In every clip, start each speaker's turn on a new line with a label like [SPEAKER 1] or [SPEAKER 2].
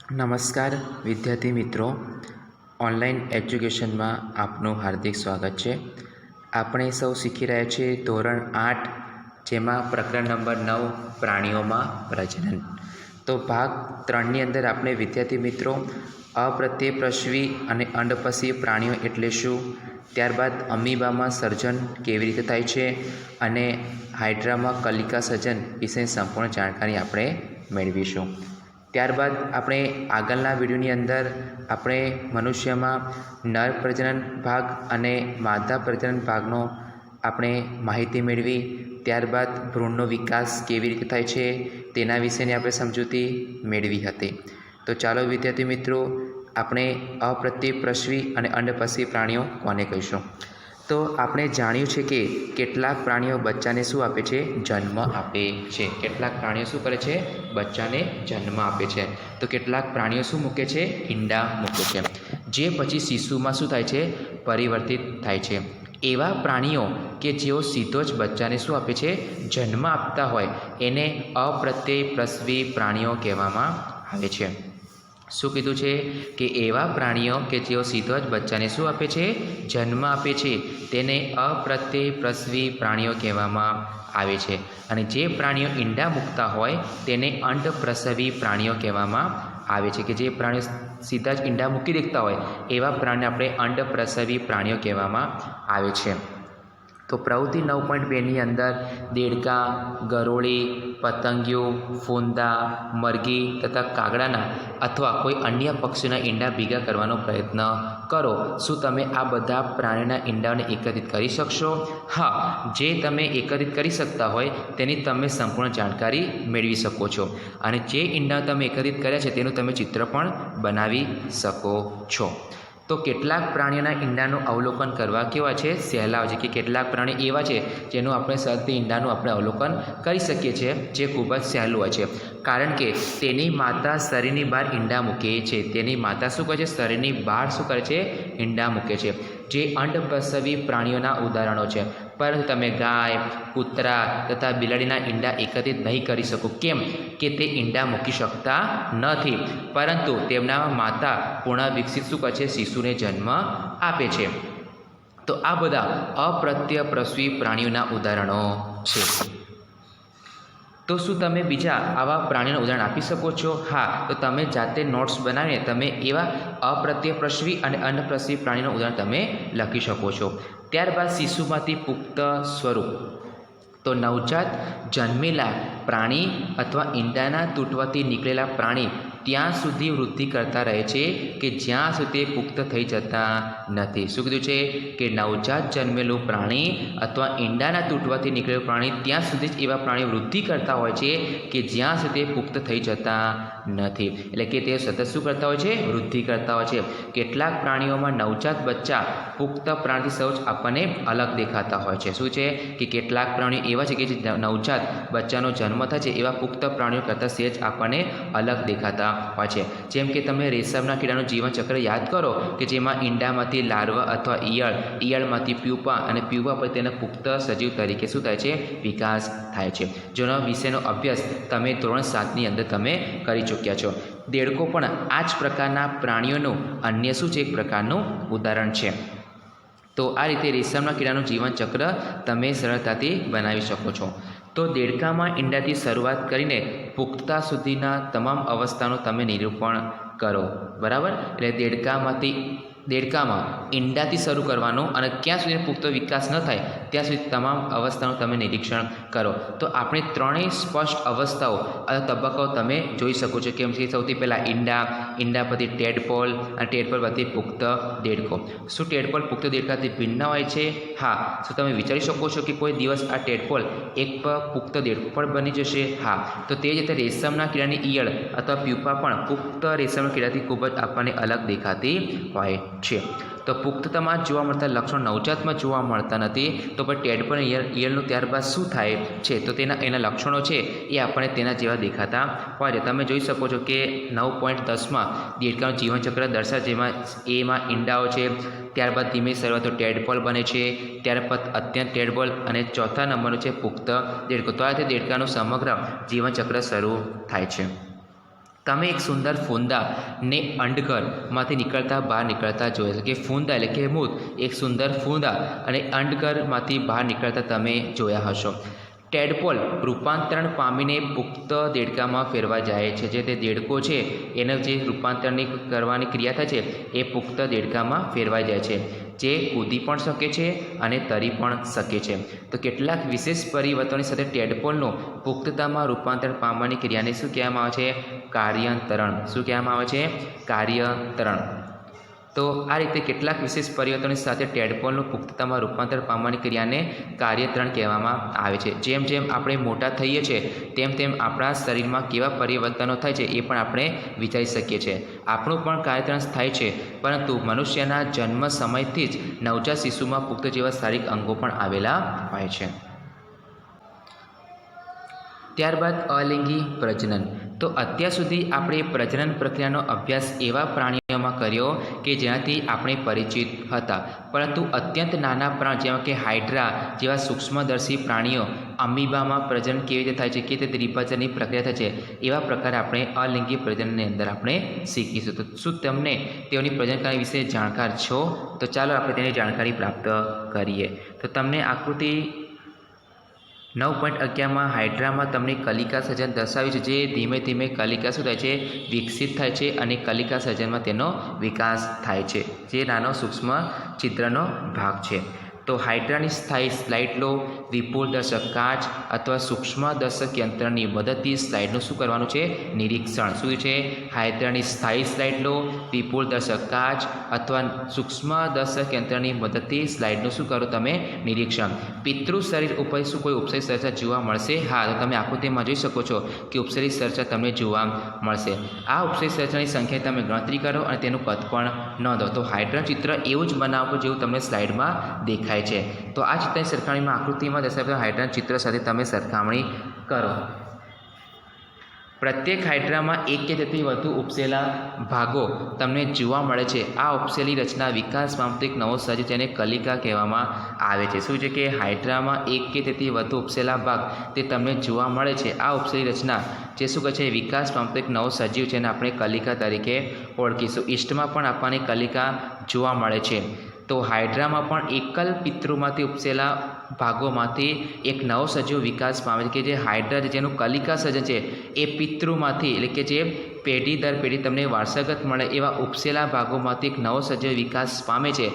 [SPEAKER 1] નમસ્કાર વિદ્યાર્થી મિત્રો, ઓનલાઈન એજ્યુકેશનમાં આપનું હાર્દિક સ્વાગત છે. આપણે સૌ શીખી રહ્યા છીએ ધોરણ 8, જેમાં પ્રકરણ નંબર 9 પ્રાણીઓમાં પ્રજનન. તો ભાગ 3ની અંદર આપણે વિદ્યાર્થી મિત્રો અપ્રત્યેપ્રસવી અને અંડપસી પ્રાણીઓ એટલે શું, ત્યારબાદ અમીબામાં સર્જન કેવી રીતે થાય છે અને હાઇડ્રામાં કલિકા સર્જન વિશેની સંપૂર્ણ જાણકારી આપણે મેળવીશું. ત્યારબાદ આપણે આગળના વિડીયોની અંદર આપણે મનુષ્યમાં નર પ્રજનન ભાગ અને માદા પ્રજનન ભાગનો આપણે માહિતી મેળવી. ત્યારબાદ ભ્રૂણનો વિકાસ કેવી રીતે થાય છે તેના વિશેની આપણે સમજૂતી મેળવી હતી. તો ચાલો વિદ્યાર્થી મિત્રો, આપણે અપ્રત્યેપ્રસવી અને અંડપસી પ્રાણીઓ કોને કહીશું. તો આપણે જાણ્યું છે કે કેટલાક પ્રાણીઓ બચ્ચાને શું આપે છે, જન્મ આપે છે. કેટલાક પ્રાણીઓ શું કરે છે, બચ્ચાને જન્મ આપે છે. તો કેટલાક પ્રાણીઓ શું મૂકે છે, ઈંડા મૂકે છે, જે પછી શિશુમાં શું થાય છે, પરિવર્તિત થાય છે. એવા પ્રાણીઓ કે જેઓ સીધો જ બચ્ચાને શું આપે છે, જન્મ આપતા હોય, એને અપ્રત્યેપ્રસવી પ્રાણીઓ કહેવામાં આવે છે. શું કીધું છે કે એવા પ્રાણીઓ કે જેઓ સીધો જ બચ્ચાને શું આપે છે, જન્મ આપે છે, તેને અપ્રત્યેપ્રસવી પ્રાણીઓ કહેવામાં આવે છે. અને જે પ્રાણીઓ ઈંડા મૂકતા હોય તેને અંડપ્રસવી પ્રાણીઓ કહેવામાં આવે છે. કે જે પ્રાણીઓ સીધા જ ઈંડા મૂકી દેતા હોય એવા પ્રાણીને આપણે અંડપ્રસવી પ્રાણીઓ કહેવામાં આવે છે. તો પ્રવૃત્તિ 9.2ની અંદર દેડકા, ગરોળી, પતંગિયું, ફૂંદા, મરઘી તથા કાગડાના અથવા કોઈ અન્ય પક્ષીના ઈંડા ભેગા કરવાનો પ્રયત્ન કરો. શું તમે આ બધા પ્રાણીના ઈંડાઓને એકત્રિત કરી શકશો? હા, જે તમે એકત્રિત કરી શકતા હોય તેની તમે સંપૂર્ણ જાણકારી મેળવી શકો છો. અને જે ઈંડા તમે એકત્રિત કર્યા છે તેનું તમે ચિત્ર પણ બનાવી શકો છો. તો કેટલાક પ્રાણીઓના ઈંડાનું અવલોકન કરવા કેવા છે, સહેલા હોય છે. કે કેટલાક પ્રાણીઓ એવા છે જેનું આપણે સરળથી ઈંડાનું આપણે અવલોકન કરી શકીએ છીએ, જે ખૂબ જ સહેલું હોય છે. કારણ કે તેની માતા શરીરની બહાર ઈંડા મૂકે છે. તેની માતા શું કરે છે, શરીરની બહાર શું કરે છે, ઈંડા મૂકે છે. જે અંડપ્રસવી પ્રાણીઓના ઉદાહરણો છે. પરંતુ તમે ગાય, કૂતરા તથા બિલાડીના ઈંડા એકત્રિત નહીં કરી શકો. કેમ કે તે ઈંડા મૂકી શકતા નથી, પરંતુ તેમના માતા પૂર્ણ વિકસિત શું કરે છે, શિશુને જન્મ આપે છે. તો આ બધા અપ્રત્યેપ્રસવી પ્રાણીઓના ઉદાહરણો છે. તો શું તમે બીજા આવા પ્રાણીઓના ઉદાહરણ આપી શકો છો? હા, તો તમે જાતે નોટ્સ બનાવીને તમે એવા અપ્રત્યેપ્રસવી અને અંડપ્રસવી પ્રાણીનું ઉદાહરણ તમે લખી શકો છો. ત્યારબાદ શિશુમાંથી પુખ્ત સ્વરૂપ. તો નવજાત જન્મેલા પ્રાણી અથવા ઈંડાના તૂટવાથી નીકળેલા પ્રાણી ત્યાં સુધી વૃદ્ધિ કરતા રહે છે કે જ્યાં સુધી પુખ્ત થઈ જતા નથી. શું કીધું છે કે નવજાત જન્મેલું પ્રાણી અથવા ઈંડાના તૂટવાથી નીકળેલું પ્રાણી ત્યાં સુધી જ એવા પ્રાણીઓ વૃદ્ધિ કરતા હોય છે કે જ્યાં સુધી પુખ્ત થઈ જતા નથી. એટલે કે તે સતત શું કરતા હોય છે, વૃદ્ધિ કરતા હોય છે. કેટલાક પ્રાણીઓમાં નવજાત બચ્ચા પુખ્ત પ્રાણીથી સૌ આપણને અલગ દેખાતા હોય છે. શું છે કે કેટલાક પ્રાણીઓ એવા છે કે જે નવજાત બચ્ચાનો જન્મ થાય છે એવા પુખ્ત પ્રાણીઓ કરતાં સહેજ આપણને અલગ દેખાતા હોય છે. જેમ કે તમે રેશમના કીડાનું જીવનચક્ર યાદ કરો કે જેમાં ઈંડામાંથી લાર્વા અથવા ઈયળમાંથી પ્યુપા અને પ્યુપા પર તેના પુખ્ત સજીવ તરીકે શું થાય છે, વિકાસ થાય છે. જેનો વિશેનો અભ્યાસ તમે ધોરણ 7ની અંદર તમે કરી ચૂક્યા છો. દેડકો પણ આ જ પ્રકારના પ્રાણીઓનું અન્ય શું છે, એક પ્રકારનું ઉદાહરણ છે. તો આ રીતે રેશમના કીડાનું જીવનચક્ર તમે સરળતાથી બનાવી શકો છો. તો દેડકામાં ઈંડાથી શરૂઆત કરીને પુખ્તતા સુધીના તમામ અવસ્થાનું તમે નિરૂપણ કરો. બરાબર? એટલે દેડકામાં ઈંડાથી શરૂ કરવાનું અને ક્યાં સુધી પુખ્ત વિકાસ ન થાય ત્યાં સુધી તમામ અવસ્થાનું તમે નિરીક્ષણ કરો. તો આપણે ત્રણેય સ્પષ્ટ અવસ્થાઓ અથવા તબક્કાઓ તમે જોઈ શકો છો. કેમ કે સૌથી પહેલાં ઈંડા પછી ટેડપોલ અને ટેડપોલ પછી પુખ્ત દેડકો. શું ટેડપોલ પુખ્ત દેડકાથી ભિન્ન હોય છે? હા. શું તમે વિચારી શકો છો કે કોઈ દિવસ આ ટેડપોલ એક પુખ્ત દેડકો પણ બની જશે? હા. તો તે જ રીતે રેશમના કીડાની ઈયળ અથવા પ્યુપા પણ પુખ્ત રેશમના કીડાથી ખૂબ જ આપણને અલગ દેખાતી હોય છે. તો પુખ્તતામાં જોવા મળતા લક્ષણો નવજાતમાં જોવા મળતા નથી, તો પણ ટેડપોલ ઈયળનું ત્યારબાદ શું થાય છે, તો એના લક્ષણો છે એ આપણને તેના જેવા દેખાતા હોય છે. તમે જોઈ શકો છો કે 9.10માં દેડકાનું જીવનચક્ર દર્શાવે, જેમાં એમાં ઈંડાઓ છે, ત્યારબાદ ધીમે શરૂઆત તો ટેડપોલ બને છે, ત્યારબાદ અત્યંત ટેડપોલ અને ચોથા નંબરનું છે પુખ્ત દેડકો. તો આ રીતે દેડકાનું સમગ્ર જીવનચક્ર શરૂ થાય છે. તમે એક સુંદર ફૂંદાને અંડઘરમાંથી બહાર નીકળતા જોયા છે કે ફૂંદા એટલે કે મૂત એક સુંદર ફૂંદા અને અંડઘરમાંથી બહાર નીકળતા તમે જોયા હશો. ટેડપોલ રૂપાંતરણ પામીને પુખ્ત દેડકામાં ફેરવા જાય છે. જે તે દેડકો છે એને જે રૂપાંતરની કરવાની ક્રિયા થાય છે એ પુખ્ત દેડકામાં ફેરવાઈ જાય છે, જે કૂદી પણ શકે છે અને તરી પણ શકે છે. તો કેટલાક વિશેષ પરિવર્તનોની સાથે ટેડપોલનું પુખ્તતામાં રૂપાંતરણ પામવાની ક્રિયાને શું કહેવામાં આવે છે? કાર્યાંતરણ. શું કહેવામાં આવે છે? કાર્યાંતરણ. તો આ રીતે કેટલાક વિશેષ પરિવર્તનોની સાથે ટેડપોલનું પુખ્તતામાં રૂપાંતર પામવાની ક્રિયાને કાર્યાંતરણ કહેવામાં આવે છે. જેમ જેમ આપણે મોટા થઈએ છીએ તેમ તેમ આપણા શરીરમાં કેવા પરિવર્તનો થાય છે એ પણ આપણે વિચારી શકીએ છીએ. આપણું પણ કાર્યાંતરણ થાય છે, પરંતુ મનુષ્યના જન્મ સમયથી જ નવજાત શિશુમાં પુખ્ત જેવા શારીરિક અંગો પણ આવેલા હોય છે. ત્યારબાદ અલિંગી પ્રજનન. તો અત્યાર સુધી આપણે પ્રજનન પ્રક્રિયાનો અભ્યાસ એવા પ્રાણીઓમાં કર્યો કે જેનાથી આપણે પરિચિત હતા, પરંતુ અત્યંત નાના પ્રાણ જેવા કે હાઇડ્રા જેવા સૂક્ષ્મદર્શી પ્રાણીઓ, અમીબામાં પ્રજનન કેવી રીતે થાય છે, કે તે દ્વિભાજનની પ્રક્રિયા થાય છે, એવા પ્રકારે આપણે અલિંગી પ્રજનનની અંદર આપણે શીખીશું. તો શું તમને તેઓની પ્રજનન વિશે જાણકાર છો? તો ચાલો આપણે તેની જાણકારી પ્રાપ્ત કરીએ. તો તમને આકૃતિ 9.11માં હાઇડ્રામાં તમને કલિકા સર્જન દર્શાવ્યું છે, જે ધીમે ધીમે કલિકા શું થાય છે? વિકસિત થાય છે અને કલિકા સર્જનમાં તેનો વિકાસ થાય છે, જે નાનો સૂક્ષ્મ છિદ્રનો ભાગ છે. તો હાઇડ્રાની સ્થાયી સ્લાઇડ લો. વિપુલ દર્શક કાચ અથવા સૂક્ષ્મ દર્શક યંત્રની મદદથી સ્લાઇડનું શું કરવાનું છે? નિરીક્ષણ. શું છે? હાઇડ્રાની સ્થાયી સ્લાઇડ લો. વિપુલ દર્શક કાચ અથવા સૂક્ષ્મ દર્શક યંત્રની મદદથી સ્લાઇડનું શું કરો તમે? નિરીક્ષણ. પિતૃ શરીર ઉપર શું કોઈ ઉપસેરી ચર્ચા જોવા મળશે? હા, તો તમે આકૃતિમાં જોઈ શકો છો કે ઉપસેરી ચર્ચા તમને જોવા મળશે. આ ઉપસેરી ચર્ચાની સંખ્યા તમે ગણતરી કરો અને તેનું કદ પણ નોંધો. તો હાઇડ્રાનું ચિત્ર એવું જ બનાવો જેવું તમને સ્લાઇડમાં દેખાય છે. તો આ ચિત્રની સરખામણીમાં આકૃતિમાં દર્શાવેલા હાઇડ્રાના ચિત્ર સાથે તમે સરખામણી કરો. પ્રત્યેક હાઇડ્રામાં એક કે તેથી વધુ ઉપસેલા ભાગો તમને જોવા મળે છે. આ ઉપસેલી રચના વિકાસ પામતો એક નવો સજીવ જેને કલિકા કહેવામાં આવે છે. શું છે કે હાઇડ્રામાં એક કે તેથી વધુ ઉપસેલા ભાગ તે તમને જોવા મળે છે. આ ઉપસેલી રચના જે શું કહે છે? વિકાસ પામતો એક નવો સજીવ જેને આપણે કલિકા તરીકે ઓળખીશું. ઈસ્ટમાં પણ આપણને કલિકા જોવા મળે છે. તો હાઇડ્રામાં પણ એકલ પિતૃમાંથી ઉપસેલા ભાગોમાંથી એક નવો સજીવ વિકાસ પામે છે, કે જે હાઇડ્રા જેનું કલિકા સર્જન છે એ પિતૃમાંથી એટલે કે જે પેઢી દર પેઢી તમને વારસાગત મળે એવા ઉપસેલા ભાગોમાંથી એક નવો સજીવ વિકાસ પામે છે.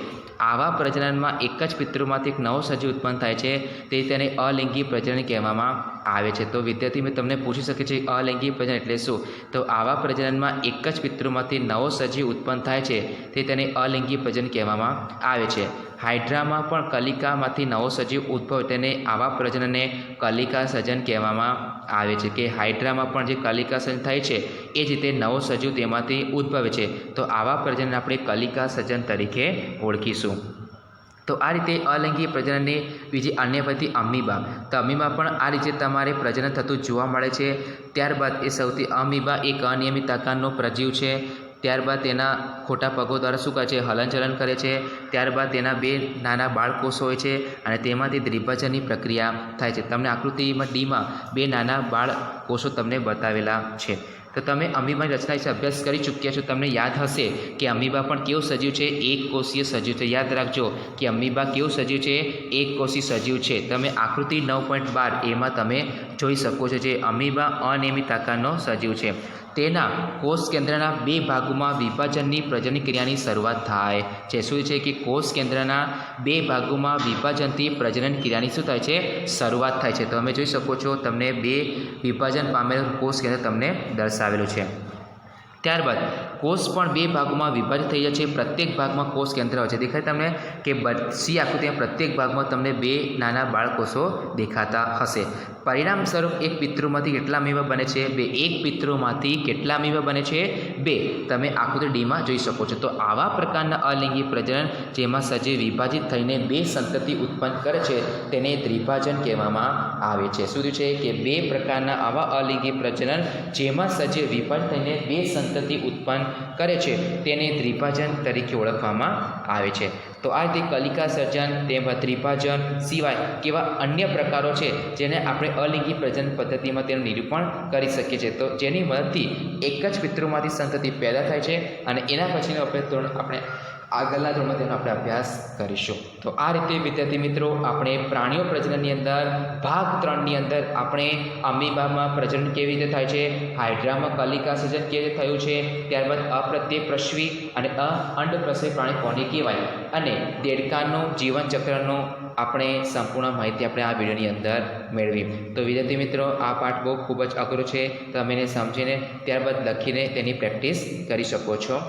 [SPEAKER 1] આવા પ્રજનનમાં એક જ પિતૃમાંથી એક નવો સજીવ ઉત્પન્ન થાય છે, તે તેને અલિંગી પ્રજનન કહેવામાં આવે છે. તો વિદ્યાર્થી મેં તમને પૂછી શકે છે અલિંગી પ્રજનન એટલે શું? તો આવા પ્રજનનમાં એક જ પિતૃમાંથી નવો સજીવ ઉત્પન્ન થાય છે, તે તેને અલિંગી પ્રજનન કહેવામાં આવે છે. હાઇડ્રામાં પણ કલિકામાંથી નવો સજીવ ઉદ્ભવ તેને આવા પ્રજનનને કલિકા સર્જન કહેવામાં આવે છે. કે હાઇડ્રામાં પણ જે કલિકા સર્જન થાય છે એ જ રીતે નવો સજીવ તેમાંથી ઉદ્ભવે છે. તો આવા પ્રજનન આપણે કલિકા સર્જન તરીકે ઓળખીશું. તો આ રીતે અલિંગી પ્રજનનની બીજી અન્ય પદ્ધતિ અમીબા. તો અમીબા પણ આ રીતે તમારે પ્રજનન થતું જોવા મળે છે. ત્યારબાદ એ સૌથી અમીબા એક અનિયમિત આકારનો પ્રજીવ છે. ત્યારબાદ તેના ખોટા પગો દ્વારા શું કરે છે? હલનચલન કરે છે. ત્યારબાદ તેના બે નાના બાળકોષો હોય છે અને તેમાંથી દ્વિભાજનની પ્રક્રિયા થાય છે. તમને આકૃતિમાં ડીમાં બે નાના બાળકોષો તમને બતાવેલા છે. તો તમે અમીબાની રચના વિશે અભ્યાસ કરી ચૂક્યા છો. તમને યાદ હશે કે અમીબા પણ કેવું સજીવ છે? એક કોષીય સજીવ છે. યાદ રાખજો કે અમીબા કેવું સજીવ છે? એક કોષી સજીવ છે. તમે આકૃતિ 9.12 એમાં તમે જોઈ શકો છો. જે અમીબા અનિયમિત આકારનો સજીવ છે. તેના કોષ કેન્દ્રના બે ભાગોમાં વિભાજનની પ્રજનન ક્રિયાની શરૂઆત થાય છે. શું છે કે કોષ કેન્દ્રના બે ભાગોમાં વિભાજનથી પ્રજનન ક્રિયાની શું થાય છે? શરૂઆત થાય છે. તો તમે જોઈ શકો છો તમને બે વિભાજન પામેલ કોષ કેન્દ્ર તમને દર્શાવેલું છે. ત્યારબાદ કોષ પણ બે ભાગોમાં વિભાજિત થઈ જાય છે. પ્રત્યેક ભાગમાં કોષ કેન્દ્ર હોય છે. દેખાય તમને કે સી આકૃતિમાં પ્રત્યેક ભાગમાં તમને બે નાના બાળકોષો દેખાતા હશે. પરિણામ સ્વરૂપ એક પિતૃમાંથી કેટલા અમીબા બને છે? બે. એક પિતૃમાંથી કેટલા અમીબા બને છે? બે. તમે આકૃતિ ડીમાં જોઈ શકો છો. તો આવા પ્રકારના અલિંગી પ્રજનન જેમાં સજીવ વિભાજિત થઈને બે સંતતિ ઉત્પન્ન કરે છે તેને દ્વિભાજન કહેવામાં આવે છે. શું છે કે બે પ્રકારના આવા અલિંગી પ્રજનન જેમાં સજીવ વિભાજિત થઈને બે સંતતિ ઉત્પન્ન કરે છે તેને દ્વિભાજન તરીકે ઓળખવામાં આવે છે. તો આ રીતે કલિકા સર્જન તેમજ ત્રિભાજન સિવાય કેવા અન્ય પ્રકારો છે જેને આપણે અલિંગી પ્રજનન પદ્ધતિમાં તેનું નિરૂપણ કરી શકીએ છીએ, તો જેની મદદથી એક જ પિતૃમાંથી સંતતિ પેદા થાય છે અને એના પછીનો આપણે આગળના ધોરણમાં તેનો આપણે અભ્યાસ કરીશું. તો આ રીતે વિદ્યાર્થી મિત્રો આપણે પ્રાણીઓ પ્રજનનની અંદર ભાગ 3ની અંદર આપણે અમીબામાં પ્રજનન કેવી રીતે થાય છે, હાઇડ્રામાં કલિકા સર્જન કેવી રીતે થયું છે, ત્યારબાદ અપ્રત્યેપ્રસવી અને અંડપ્રસવી પ્રાણી કોને કહેવાય અને દેડકાનું જીવનચક્રનો આપણે સંપૂર્ણ માહિતી આપણે આ વિડીયોની અંદર મેળવી. તો વિદ્યાર્થી મિત્રો આ પાઠ ખૂબ જ અઘરો છે, તમે એને સમજીને ત્યારબાદ લખીને તેની પ્રેક્ટિસ કરી શકો છો.